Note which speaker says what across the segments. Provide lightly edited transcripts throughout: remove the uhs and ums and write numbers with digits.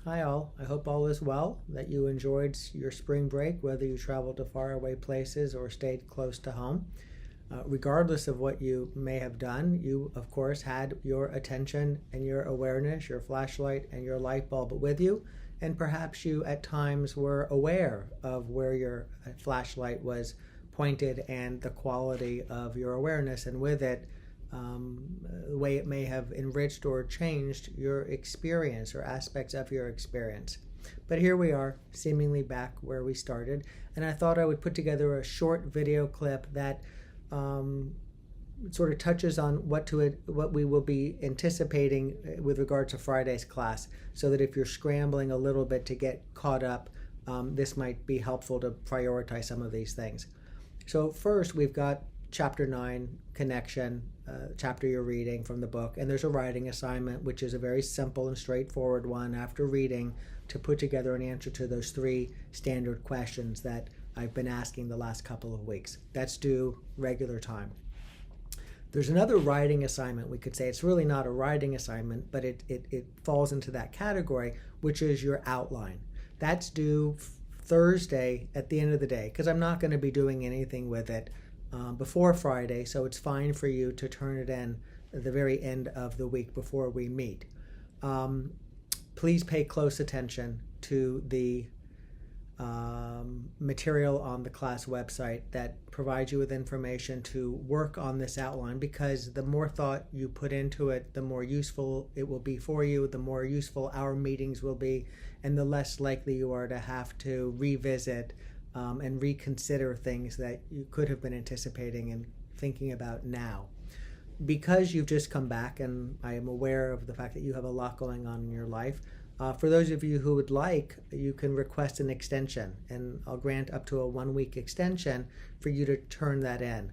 Speaker 1: Hi all, I hope all is well, that you enjoyed your spring break, whether you traveled to faraway places or stayed close to home. Regardless of what you may have done, you of course had your attention and your awareness, your flashlight and your light bulb with you, and perhaps you at times were aware of where your flashlight was pointed and the quality of your awareness, and with it, the way it may have enriched or changed your experience or aspects of your experience. But here we are, seemingly back where we started, and I thought I would put together a short video clip that sort of touches on what we will be anticipating with regard to Friday's class, so that if you're scrambling a little bit to get caught up, this might be helpful to prioritize some of these things. So first, we've got Chapter 9, Connection, chapter you're reading from the book, and there's a writing assignment, which is a very simple and straightforward one after reading, to put together an answer to those three standard questions that I've been asking the last couple of weeks. That's due regular time. There's another writing assignment. We could say it's really not a writing assignment, but it falls into that category, which is your outline. That's due Thursday at the end of the day, because I'm not going to be doing anything with it before Friday, so it's fine for you to turn it in at the very end of the week before we meet. Please pay close attention to the material on the class website that provides you with information to work on this outline, because the more thought you put into it, the more useful it will be for you, the more useful our meetings will be, and the less likely you are to have to revisit and reconsider things that you could have been anticipating and thinking about now. Because you've just come back, and I am aware of the fact that you have a lot going on in your life, for those of you who would like, you can request an extension, and I'll grant up to a 1-week extension for you to turn that in.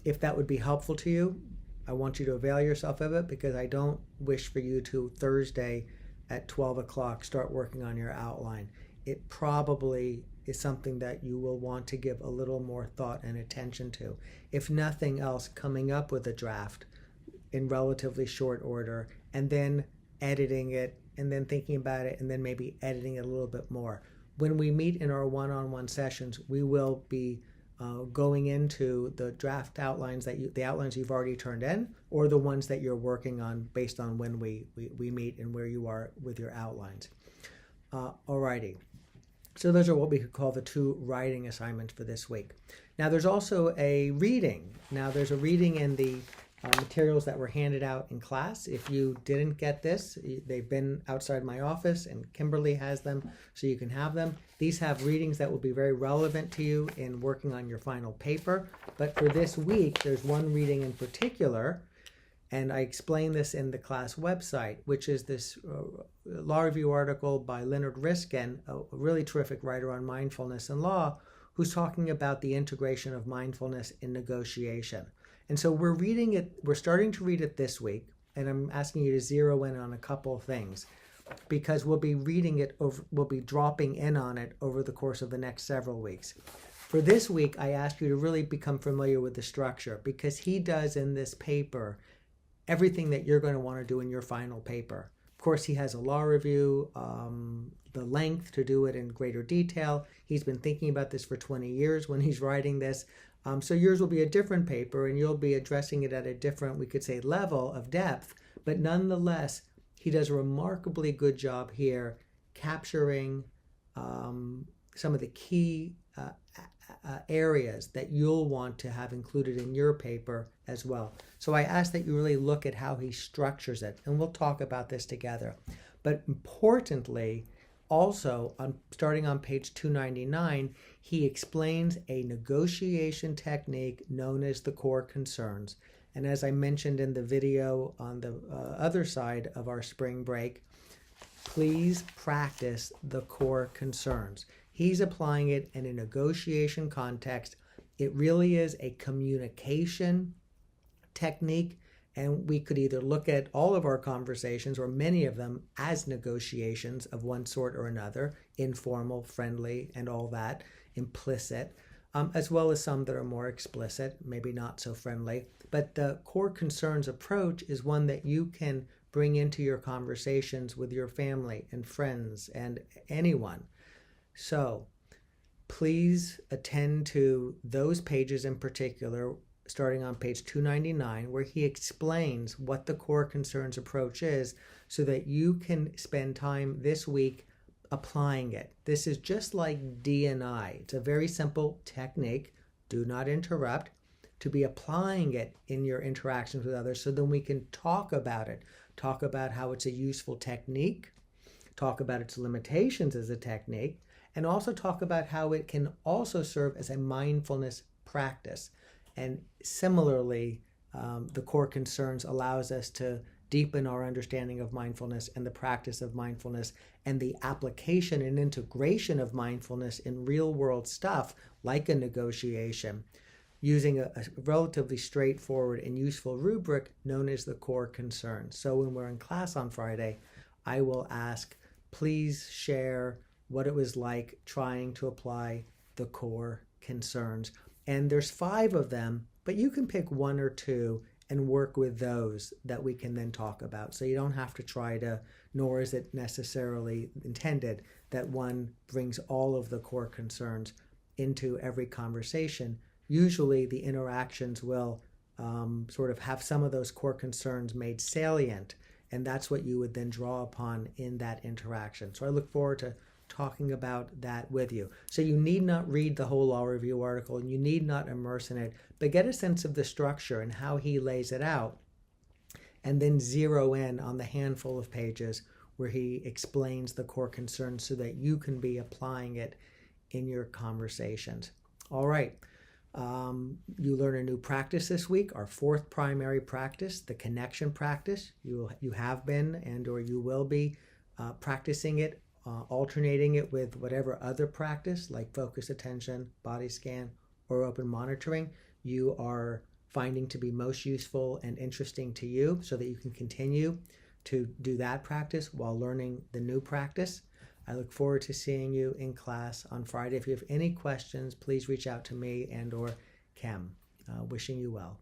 Speaker 1: If that would be helpful to you, I want you to avail yourself of it, because I don't wish for you to Thursday at 12 o'clock start working on your outline. It probably is something that you will want to give a little more thought and attention to. If nothing else, coming up with a draft in relatively short order, and then editing it, and then thinking about it, and then maybe editing it a little bit more. When we meet in our one-on-one sessions, we will be going into the draft outlines, the outlines you've already turned in, or the ones that you're working on based on when we meet and where you are with your outlines. Alrighty. So those are what we could call the 2 writing assignments for this week. Now there's also a reading. Now there's a reading in the materials that were handed out in class. If you didn't get this, they've been outside my office, and Kimberly has them, so you can have them. These have readings that will be very relevant to you in working on your final paper. But for this week, there's one reading in particular, and I explain this in the class website, which is this law review article by Leonard Riskin, a really terrific writer on mindfulness and law, who's talking about the integration of mindfulness in negotiation. And so we're reading it, we're starting to read it this week, and I'm asking you to zero in on a couple of things, because we'll be reading it over, we'll be dropping in on it over the course of the next several weeks. For this week, I asked you to really become familiar with the structure, because he does in this paper everything that you're going to want to do in your final paper. Of course, he has a law review, the length to do it in greater detail. He's been thinking about this for 20 years when he's writing this. So yours will be a different paper, and you'll be addressing it at a different, we could say, level of depth. But nonetheless, he does a remarkably good job here capturing some of the key areas that you'll want to have included in your paper as well. So I ask that you really look at how he structures it, and we'll talk about this together. But importantly, also, starting on page 299, he explains a negotiation technique known as the core concerns. And as I mentioned in the video on the other side of our spring break, please practice the core concerns. He's applying it in a negotiation context. It really is a communication technique, and we could either look at all of our conversations, or many of them, as negotiations of one sort or another, informal, friendly, and all that, implicit, as well as some that are more explicit, maybe not so friendly. But the core concerns approach is one that you can bring into your conversations with your family and friends and anyone. So please attend to those pages in particular, starting on page 299, where he explains what the core concerns approach is so that you can spend time this week applying it. This is just like D&I. It's a very simple technique. Do not interrupt. To be applying it in your interactions with others so then we can talk about it. Talk about how it's a useful technique. Talk about its limitations as a technique. And also talk about how it can also serve as a mindfulness practice. And similarly, the core concerns allows us to deepen our understanding of mindfulness and the practice of mindfulness and the application and integration of mindfulness in real world stuff like a negotiation using a relatively straightforward and useful rubric known as the core concerns. So when we're in class on Friday, I will ask, please share what it was like trying to apply the core concerns. And there's 5 of them, but you can pick 1 or 2 and work with those that we can then talk about. So you don't have to try to, nor is it necessarily intended that one brings all of the core concerns into every conversation. Usually the interactions will sort of have some of those core concerns made salient, and that's what you would then draw upon in that interaction. So I look forward to talking about that with you. So you need not read the whole law review article and you need not immerse in it, but get a sense of the structure and how he lays it out, and then zero in on the handful of pages where he explains the core concerns so that you can be applying it in your conversations. All right. You learn a new practice this week, our 4th primary practice, the connection practice. You have been and or you will be practicing it, alternating it with whatever other practice like focused attention, body scan, or open monitoring you are finding to be most useful and interesting to you so that you can continue to do that practice while learning the new practice. I look forward to seeing you in class on Friday. If you have any questions, please reach out to me and or Kim. Wishing you well.